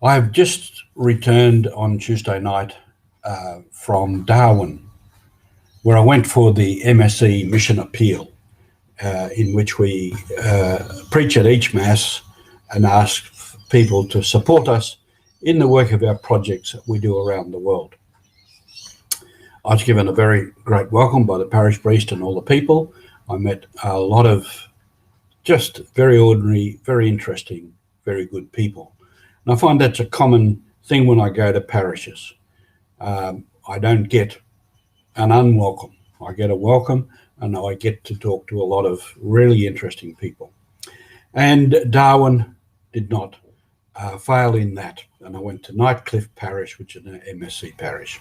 I've just returned on Tuesday night from Darwin, where I went for the MSc Mission Appeal, in which we preach at each Mass and ask people to support us in the work of our projects that we do around the world. I was given a very great welcome by the parish priest and all the people. I met a lot of just very ordinary, very interesting, very good people. And I find that's a common thing when I go to parishes. I don't get an unwelcome. I get a welcome, and I get to talk to a lot of really interesting people. And Darwin did not fail in that. And I went to Nightcliff Parish, which is an MSc parish.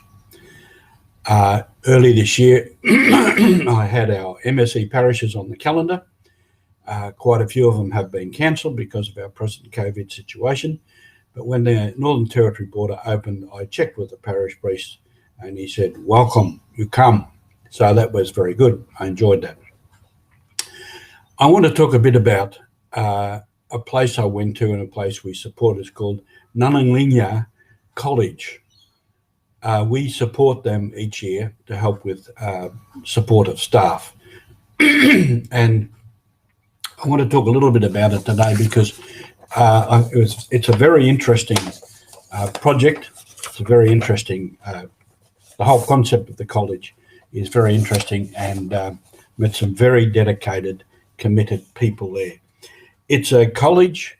Early this year, I had our MSc parishes on the calendar. Quite a few of them have been cancelled because of our present COVID situation. But when the Northern Territory border opened, I checked with the parish priest and he said, welcome, you come. So that was very good. I enjoyed that. I want to talk a bit about a place I went to and a place we support. It's called Nunanglinya College. We support them each year to help with support of staff. And I want to talk a little bit about it today because it's a very interesting project. It's a very interesting, the whole concept of the college is very interesting, and met some very dedicated, committed people there. It's a college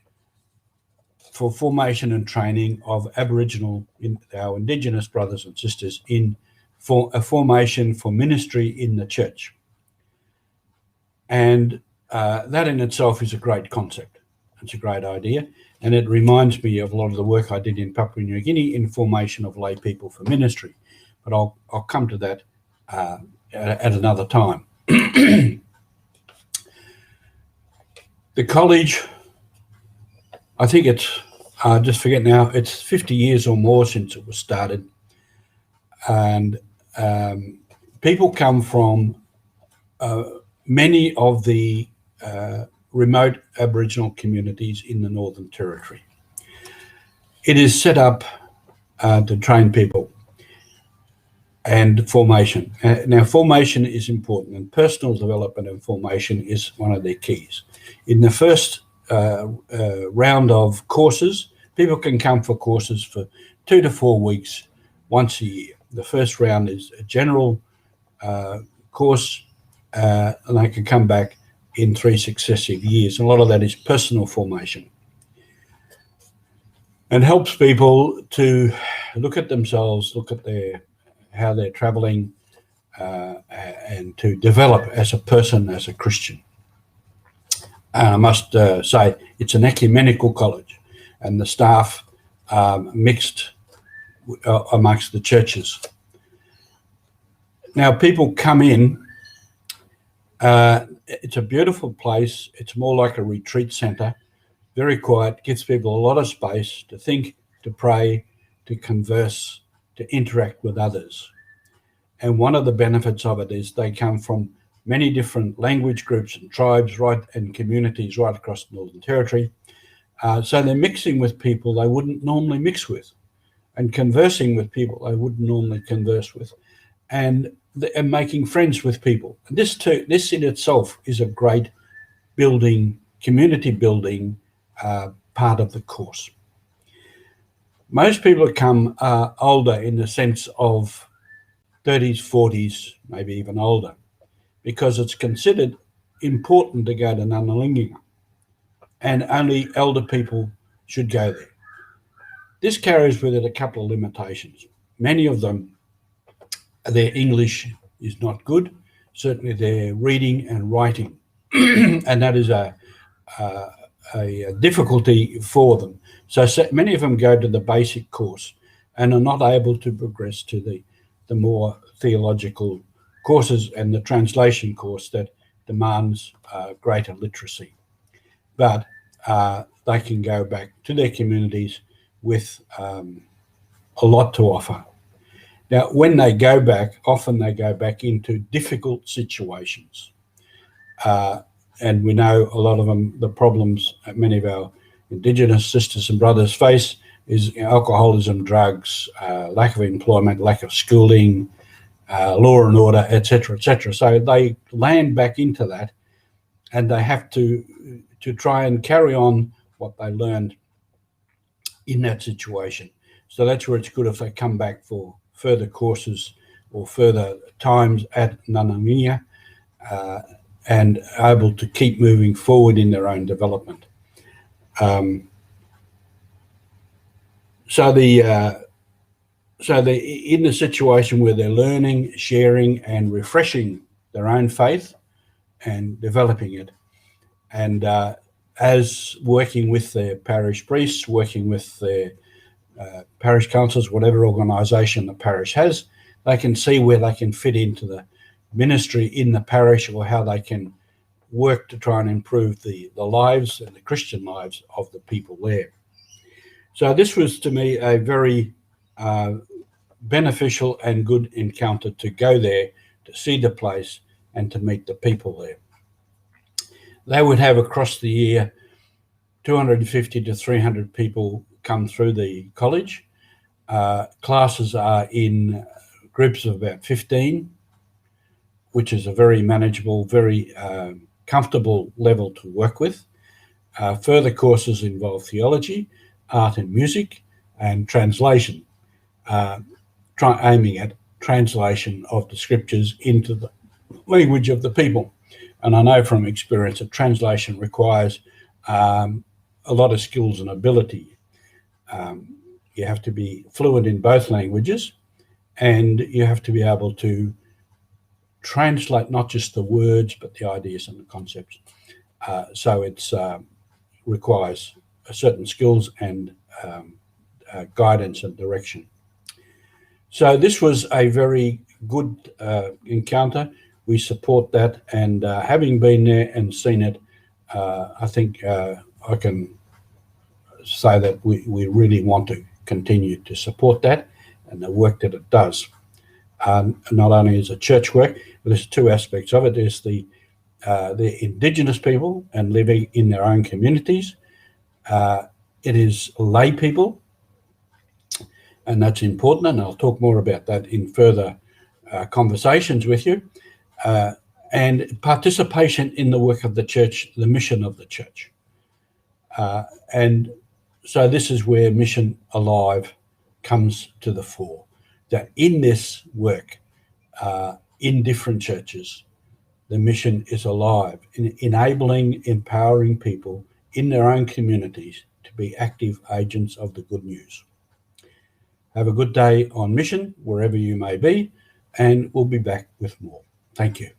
for formation and training of Aboriginal, our Indigenous brothers and sisters for a formation for ministry in the church. And that in itself is a great concept. It's a great idea. And it reminds me of a lot of the work I did in Papua New Guinea in formation of lay people for ministry. But I'll come to that at another time. The college, I think it's, just forget now, it's 50 years or more since it was started. And people come from many of the remote Aboriginal communities in the Northern Territory. It is set up to train people and formation. Now, formation is important, and personal development and formation is one of their keys. In the first round of courses, people can come for courses for 2 to 4 weeks once a year. The first round is a general course, and they can come back in 3 successive years. A lot of that is personal formation, and helps people to look at themselves, look at how they're traveling, and to develop as a person, as a Christian. I must say it's an ecumenical college, and the staff mixed amongst the churches. Now, people come in. It's a beautiful place. It's more like a retreat centre, very quiet, gives people a lot of space to think, to pray, to converse, to interact with others. And one of the benefits of it is they come from many different language groups and tribes, and communities right across the Northern Territory. So they're mixing with people they wouldn't normally mix with, and conversing with people they wouldn't normally converse with, and making friends with people. And this in itself is a great community building part of the course. Most people that come are older, in the sense of 30s, 40s, maybe even older, because it's considered important to go to Nunanglinya, and only elder people should go there. This carries with it a couple of limitations. Many of them, their English is not good, certainly their reading and writing, and that is a difficulty for them. So many of them go to the basic course and are not able to progress to the more theological courses and the translation course that demands greater literacy. But they can go back to their communities with a lot to offer. Now, when they go back, often they go back into difficult situations. And we know a lot of them, the problems that many of our Indigenous sisters and brothers face is alcoholism, drugs, lack of employment, lack of schooling, law and order, etc., etc. So they land back into that, and they have to try and carry on what they learned in that situation. So that's where it's good if they come back for further courses or further times at Nunanglinya, and able to keep moving forward in their own development. So in the situation where they're learning, sharing, and refreshing their own faith and developing it, and as working with their parish priests, working with their parish councils, whatever organisation the parish has, they can see where they can fit into the ministry in the parish, or how they can work to try and improve the lives and the Christian lives of the people there. So this was, to me, a very beneficial and good encounter, to go there, to see the place, and to meet the people there. They would have, across the year, 250 to 300 people come through the college. Classes are in groups of about 15, which is a very manageable, very comfortable level to work with. Further courses involve theology, art and music, and translation, aiming at translation of the scriptures into the language of the people. And I know from experience that translation requires a lot of skills and ability. You have to be fluent in both languages, and you have to be able to translate not just the words, but the ideas and the concepts. So it requires certain skills and guidance and direction. So this was a very good encounter. We support that, and having been there and seen it, I think I can say that we really want to continue to support that and the work that it does. Not only is it church work, but there's two aspects of it. There's the Indigenous people and living in their own communities. It is lay people, and that's important, and I'll talk more about that in further conversations with you. And participation in the work of the church, the mission of the church. And so this is where Mission Alive comes to the fore, that in this work, in different churches, the mission is alive, in enabling, empowering people in their own communities to be active agents of the good news. Have a good day on mission, wherever you may be, and we'll be back with more. Thank you.